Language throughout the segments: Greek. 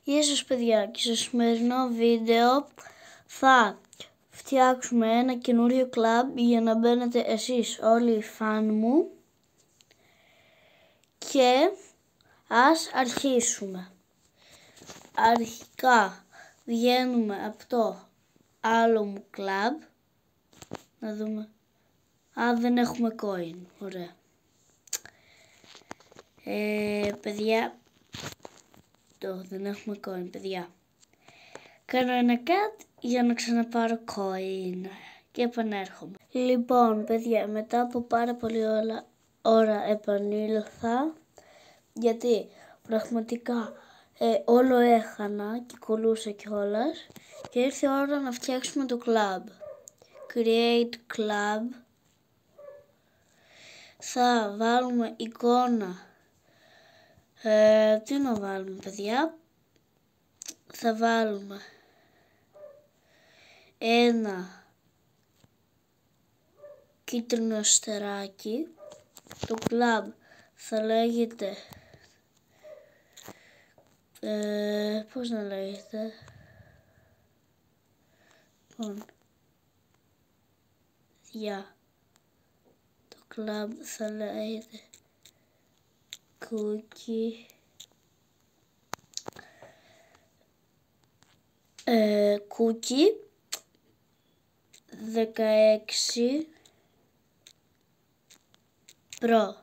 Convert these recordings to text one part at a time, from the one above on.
Γεια σας παιδιά, και στο σημερινό βίντεο θα φτιάξουμε ένα καινούριο κλαμπ για να μπαίνετε εσείς όλοι οι φαν μου και ας αρχίσουμε. Αρχικά βγαίνουμε από το άλλο μου κλαμπ, να δούμε. Δεν έχουμε coin, ωραία. Παιδιά, δεν έχουμε coin, παιδιά. Κάνω ένα cut για να ξαναπάρω coin και επανέρχομαι. Λοιπόν, παιδιά, μετά από πάρα πολύ ώρα επανήλθα, γιατί πραγματικά όλο έχανα και κολλούσα κιόλας και ήρθε η ώρα να φτιάξουμε το club. Create club. Θα βάλουμε εικόνα. Τι να βάλουμε, παιδιά? Θα βάλουμε ένα κίτρινο αστεράκι. Το club θα λέγεται πώς να λέγεται? Το club θα λέγεται Cookie Cookie 16 Pro.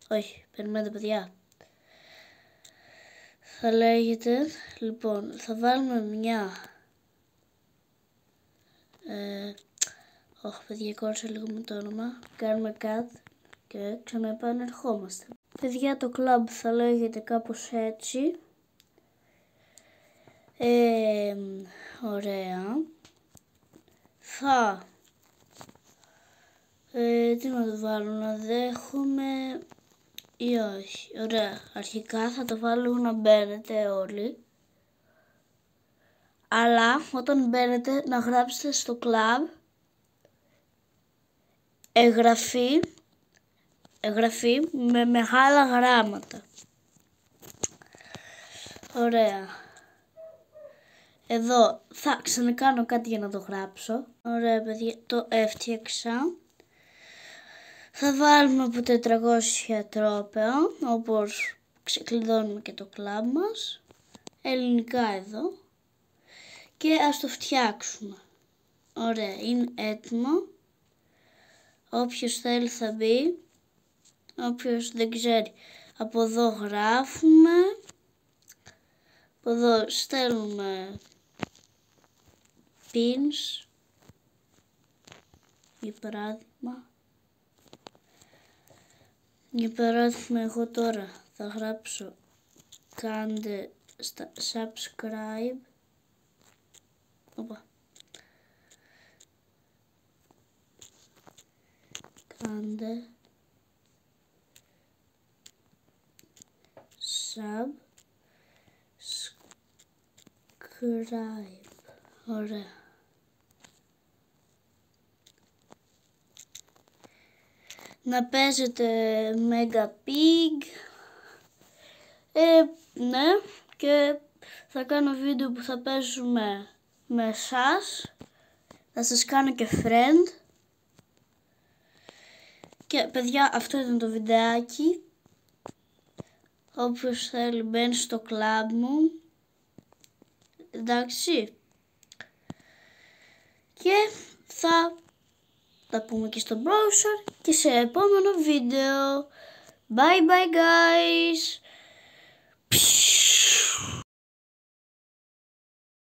Όχι, περιμένετε παιδιά. Θα λέγεται, λοιπόν, θα βάλουμε μια παιδιά, κόρησα λίγο με το όνομα. Κάνουμε cut και ξαναεπανερχόμαστε. Παιδιά, το club θα λέγεται κάπως έτσι. Ωραία. Θα τι να το βάλω, να δέχομαι ή όχι? Ωραία, αρχικά θα το βάλω να μπαίνετε όλοι, αλλά όταν μπαίνετε να γράψετε στο club εγγραφή με μεγάλα γράμματα. Ωραία. Εδώ θα ξανακάνω κάτι για να το γράψω. Ωραία παιδιά, το έφτιαξα. Θα βάλουμε από 400 τρόπαια, όπως ξεκλειδώνουμε και το κλαμπ μας. Ελληνικά εδώ. Και ας το φτιάξουμε. Ωραία, είναι έτοιμο. Όποιος θέλει θα μπει. Όποιος δεν ξέρει, από εδώ γράφουμε. Από εδώ στέλνουμε pins, για παράδειγμα. Για παράδειγμα, εγώ τώρα θα γράψω κάντε subscribe. Κάντε subscribe. Ωραία. Να παίζετε Mega Pig. Ναι, και θα κάνω βίντεο που θα παίζουμε με εσάς. Θα σας κάνω και friend. Και παιδιά, αυτό ήταν το βιντεάκι. Όποιος θέλει μπαίνει στο κλαμπ μου. Εντάξει. Και θα τα πούμε και στο browser και σε επόμενο βίντεο. Bye bye guys.